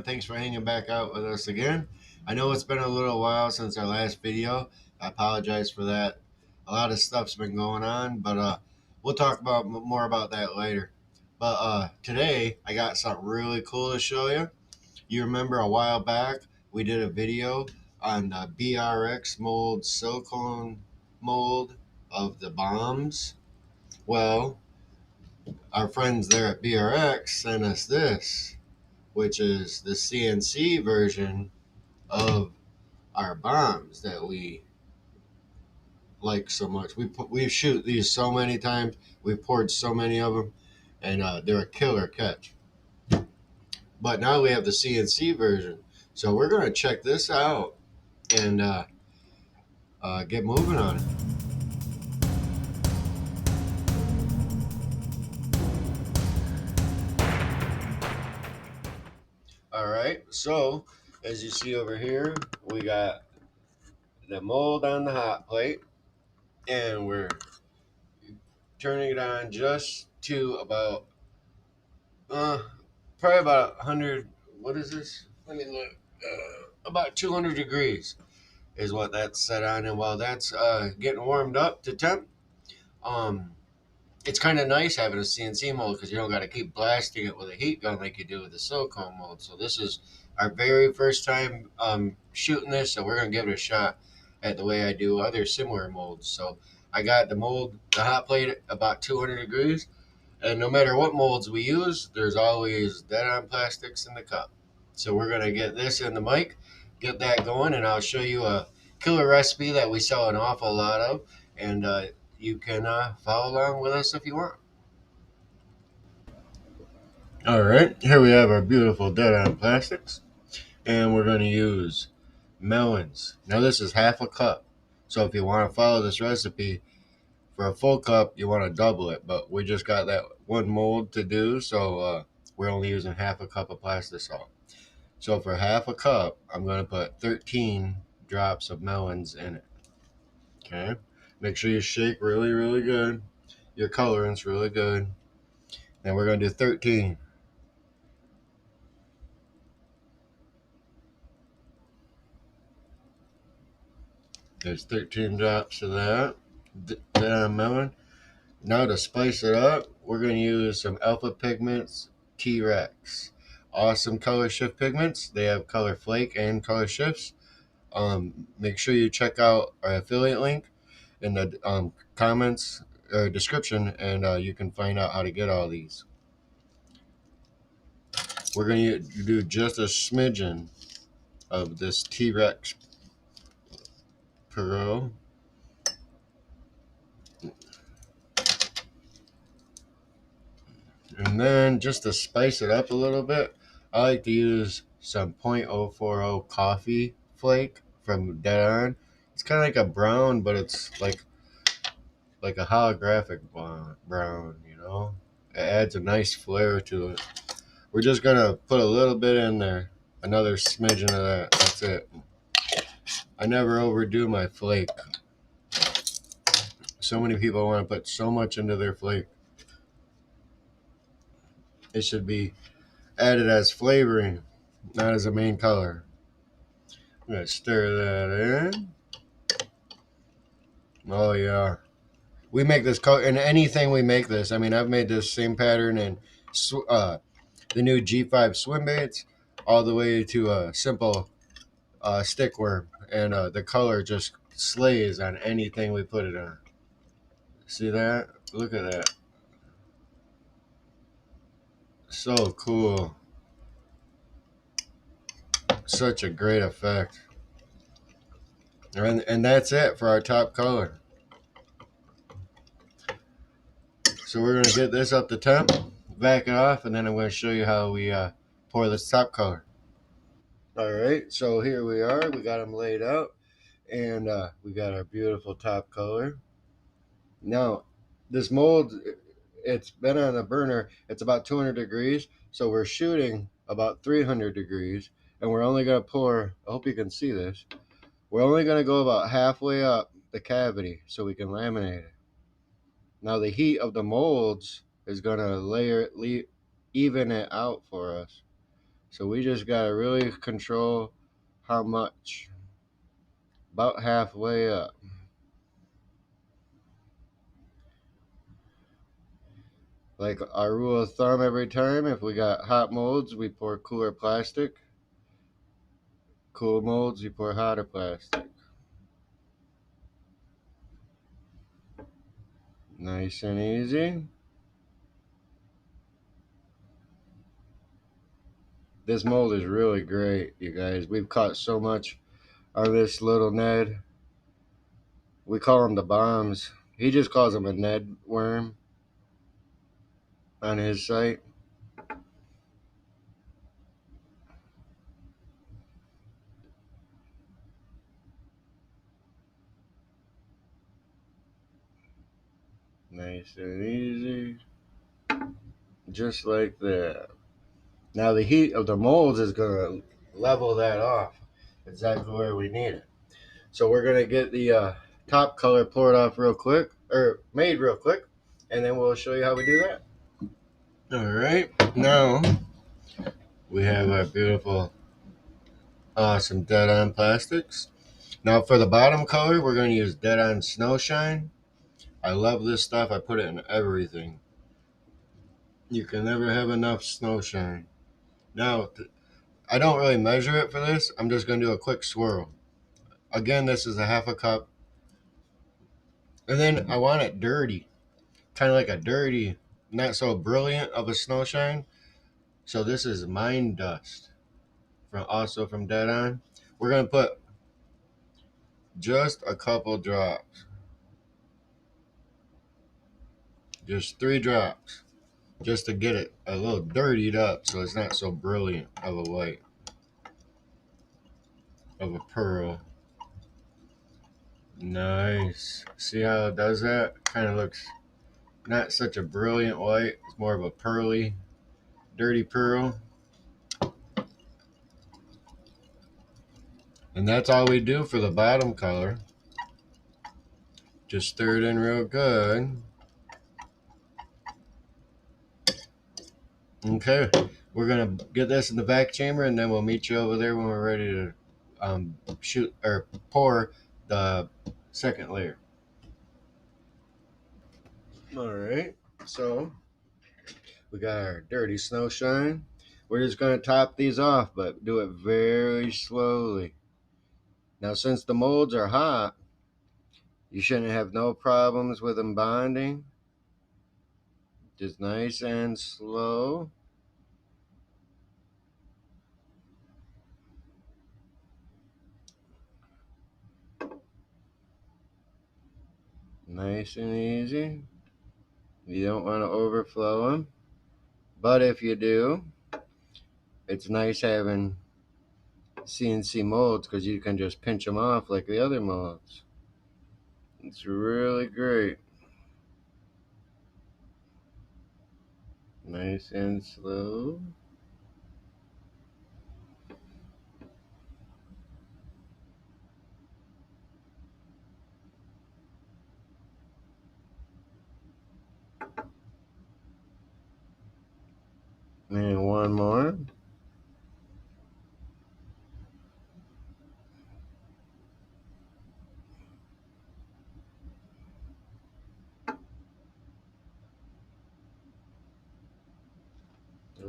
everyone. Thanks for hanging back out with us again. I know it's been a little while since our last video. I apologize for that. A lot of stuff's been going on, but we'll talk about more about that later. But today, I got something really cool to show you. You remember a while back, we did a video on the BRX mold, silicone mold of the bombs. Well, our friends there at BRX sent us this, which is the CNC version of our bombs that we like so much. We shoot these so many times. We've poured so many of them, and they're a killer catch. But now we have the CNC version, so we're gonna check this out and get moving on it. All right, so as you see over here, we got the mold on the hot plate, and we're turning it on just to about probably about 100. What is this? Let me look. About 200 degrees is what that's set on, and while that's getting warmed up to temp, um, it's kind of nice having a CNC mold because you don't got to keep blasting it with a heat gun like you do with the silicone mold. So this is our very first time shooting this, so we're gonna give it a shot at the way I do other similar molds. So I got the mold, the hot plate at about 200 degrees. And no matter what molds we use, there's always deadonplastix in the cup. So we're going to get this in the mic, get that going, and I'll show you a killer recipe that we sell an awful lot of. And you can follow along with us if you want. All right, here we have our beautiful deadonplastix. And we're going to use melons. Now this is half a cup. So if you want to follow this recipe, for a full cup, you want to double it, but we just got that one mold to do, so we're only using half a cup of plastisol. So for half a cup, I'm going to put 13 drops of melons in it. Okay? Make sure you shake really, really good. Your colorant's really good. Then we're going to do 13. There's 13 drops of that melon. Now to spice it up, we're going to use some alphapigments T-Rex. Awesome color shift pigments. They have color flake and color shifts. Make sure you check out our affiliate link in the comments or description, and you can find out how to get all these. We're going to do just a smidgen of this T-Rex Pro. And then just to spice it up a little bit, I like to use some 0.040 coffee flake from Dead On. It's kind of like a brown, but it's like a holographic brown, you know? It adds a nice flair to it. We're just going to put a little bit in there. Another smidgen of that. That's it. I never overdo my flake. So many people want to put so much into their flake. It should be added as flavoring, not as a main color. I'm going to stir that in. Oh, yeah. We make this color in anything we make this. I mean, I've made this same pattern in the new G5 swim baits all the way to a simple stick worm. And the color just slays on anything we put it on. See that? Look at that. So cool. Such a great effect. And that's it for our top color. So we're going to get this up to temp, back it off, and then I'm going to show you how we pour this top color. All right, so here we are. We got them laid out, and we got our beautiful top color. Now, this mold, it's been on the burner. It's about 200 degrees, so we're shooting about 300 degrees, and we're only going to pour, I hope you can see this, we're only going to go about halfway up the cavity so we can laminate it. Now the heat of the molds is going to even it out for us. So we just gotta really control how much. About halfway up. Like our rule of thumb every time, if we got hot molds, we pour cooler plastic. Cool molds, we pour hotter plastic. Nice and easy. This mold is really great, you guys. We've caught so much on this little Ned. We call him the bombs. He just calls him a Ned worm on his site. Nice and easy. Just like that. Now the heat of the molds is going to level that off exactly where we need it. So we're going to get the top color poured off real quick, or made real quick, and then we'll show you how we do that. All right, now we have our beautiful, awesome Dead On Plastics. Now for the bottom color, we're going to use Dead On Snow Shine. I love this stuff. I put it in everything. You can never have enough snow shine. Now, I don't really measure it for this. I'm just going to do a quick swirl. Again, this is a half a cup. And then I want it dirty. Kind of like a dirty, not so brilliant of a snow shine. So this is Mine Dust, also from Dead On. We're going to put just a couple drops. Just 3 drops. Just to get it a little dirtied up so it's not so brilliant of a white. Of a pearl. Nice. See how it does that? Kind of looks not such a brilliant white. It's more of a pearly, dirty pearl. And that's all we do for the bottom color. Just stir it in real good. Okay, we're gonna get this in the vac chamber, and then we'll meet you over there when we're ready to shoot or pour the second layer. All right, so we got our dirty snow shine. We're just gonna top these off, but do it very slowly. Now, since the molds are hot, you shouldn't have no problems with them bonding. Just nice and slow. Nice and easy. You don't want to overflow them. But if you do, it's nice having CNC molds because you can just pinch them off like the other molds. It's really great. Nice and slow. And one more.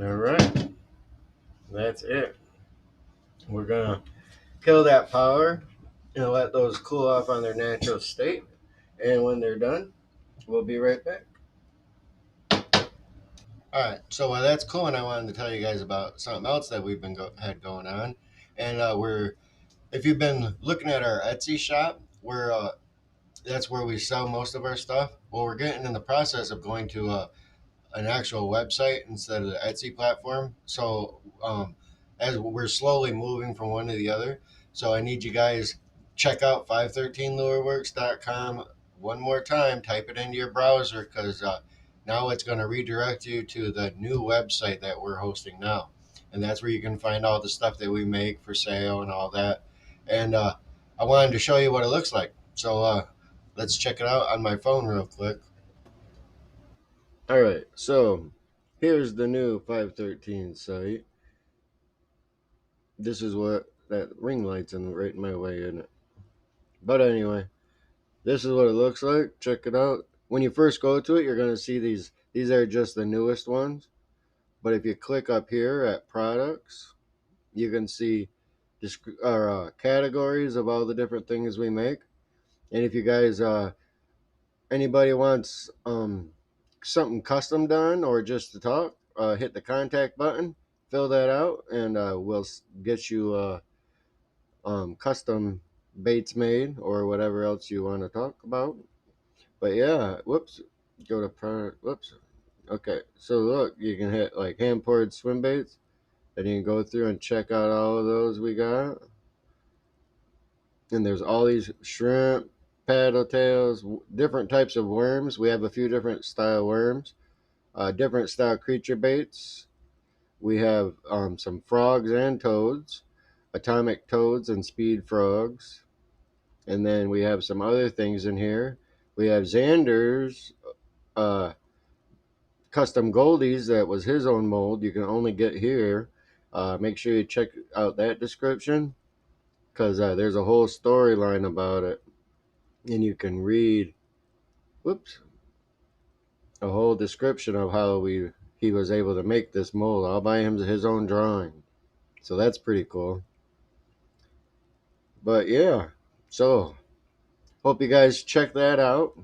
All right. That's it. We're going to kill that power and let those cool off on their natural state. And when they're done, we'll be right back. All right, so while that's cool, and I wanted to tell you guys about something else that we've been had going on, and if you've been looking at our Etsy shop, that's where we sell most of our stuff. Well, we're getting in the process of going to an actual website instead of the Etsy platform. So as we're slowly moving from one to the other, so I need you guys check out 513lureworks.com one more time. Type it into your browser because now it's going to redirect you to the new website that we're hosting now, and that's where you can find all the stuff that we make for sale and all that. And I wanted to show you what it looks like. So let's check it out on my phone real quick. All right, so here's the new 513 site. this is what that ring light's right in my way, isn't it? But anyway, this is what it looks like. Check it out. When you first go to it, you're going to see these. These are just the newest ones. But if you click up here at products, you can see categories of all the different things we make. And if you guys, anybody wants something custom done or just to talk, hit the contact button, fill that out, and we'll get you custom baits made or whatever else you want to talk about. But yeah, whoops, go to product, whoops. Okay, so look, you can hit like hand poured swim baits, and you can go through and check out all of those we got. And there's all these shrimp, paddle tails, different types of worms. We have a few different style worms, different style creature baits. We have some frogs and toads, atomic toads and speed frogs. And then we have some other things in here. We have Xander's custom goldies that was his own mold. You can only get here. Make sure you check out that description because there's a whole storyline about it. And you can read, whoops, a whole description of how he was able to make this mold all by his own drawing. So that's pretty cool. But yeah, so hope you guys check that out.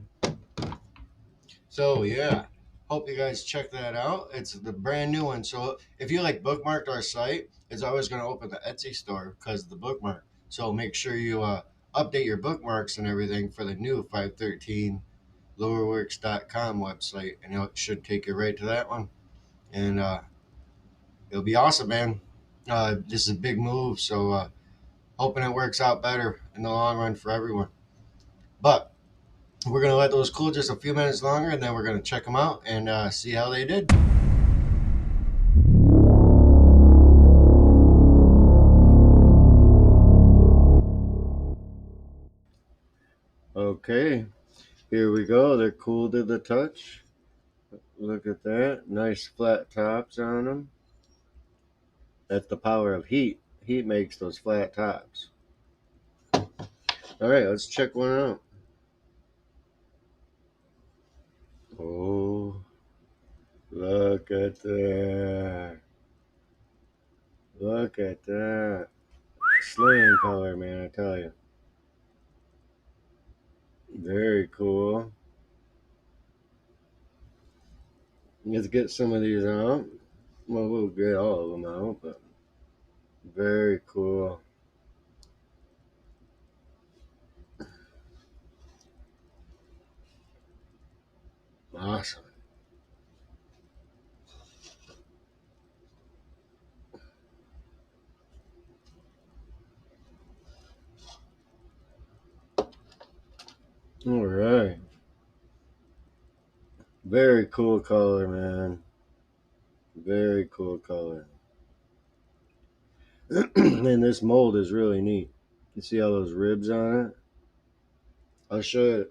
So yeah, hope you guys check that out. It's the brand new one. So if you like bookmarked our site, it's always going to open the Etsy store because of the bookmark. So make sure you update your bookmarks and everything for the new 513 lureworks.com website, and it should take you right to that one. And it'll be awesome, man. This is a big move, so hoping it works out better in the long run for everyone. But we're going to let those cool just a few minutes longer, and then we're going to check them out and see how they did. Okay, here we go. They're cool to the touch. Look at that. Nice flat tops on them. That's the power of heat. Heat makes those flat tops. All right, let's check one out. Oh, look at that. Look at that. Slaying color, man, I tell you. Very cool. Let's get some of these out. Well, we'll get all of them out, but very cool. Awesome. All right. Very cool color, man. Very cool color. And this mold is really neat. You see all those ribs on it? I'll show you.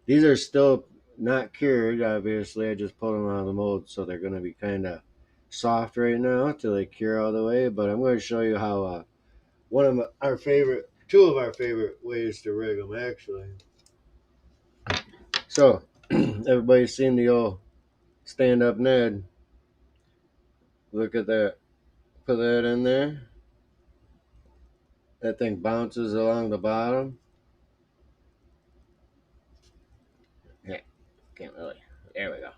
These are still not cured, obviously. I just pulled them out of the mold, so they're going to be kind of soft right now till they cure all the way. But I'm going to show you how two of our favorite ways to rig them, actually. So, everybody's seen the old stand-up Ned. Look at that. Put that in there. That thing bounces along the bottom. Yeah, can't really. There we go.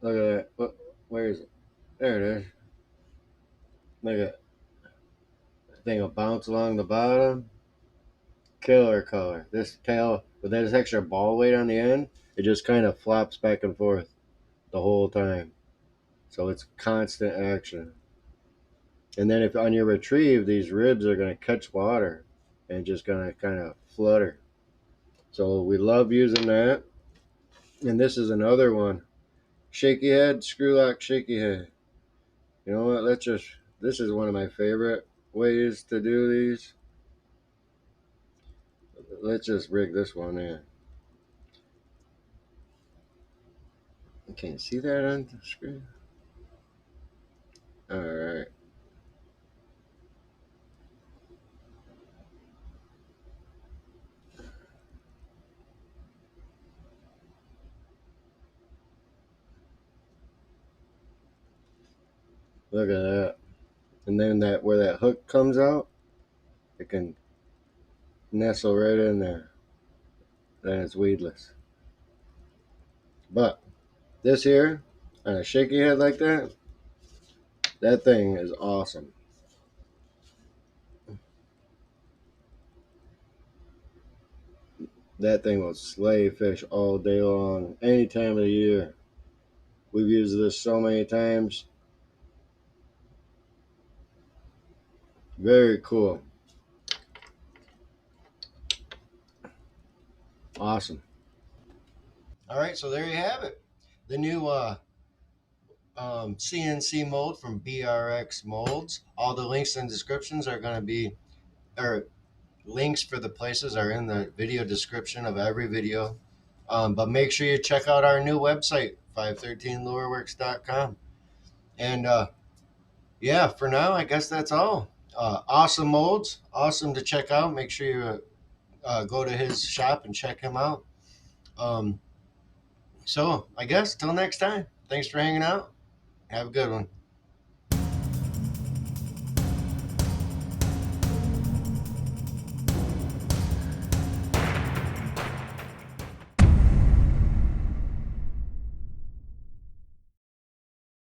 Look at that. Where is it? There it is. Look at that. That thing will bounce along the bottom. Killer color. This tail, with that extra ball weight on the end, it just kind of flops back and forth the whole time. So it's constant action. And then if on your retrieve, these ribs are going to catch water and just going to kind of flutter. So we love using that. And this is another one. Shaky head, screw lock, shaky head. You know what? This is one of my favorite ways to do these. Let's just rig this one in. Can you see that on the screen? All right. Look at that. And then that where that hook comes out, it can nestle right in there. Then it's weedless. But this here, on a shaky head like that, that thing is awesome. That thing will slay fish all day long, any time of the year. We've used this so many times. Very cool. Awesome. All right, so there you have it. The new CNC mold from BRX Molds. All the links and descriptions are going to be, or links for the places are in the video description of every video. But make sure you check out our new website, 513lureworks.com. And yeah, for now, I guess that's all. Awesome molds, awesome to check out. Make sure you go to his shop and check him out. So I guess till next time. Thanks for hanging out. Have a good one.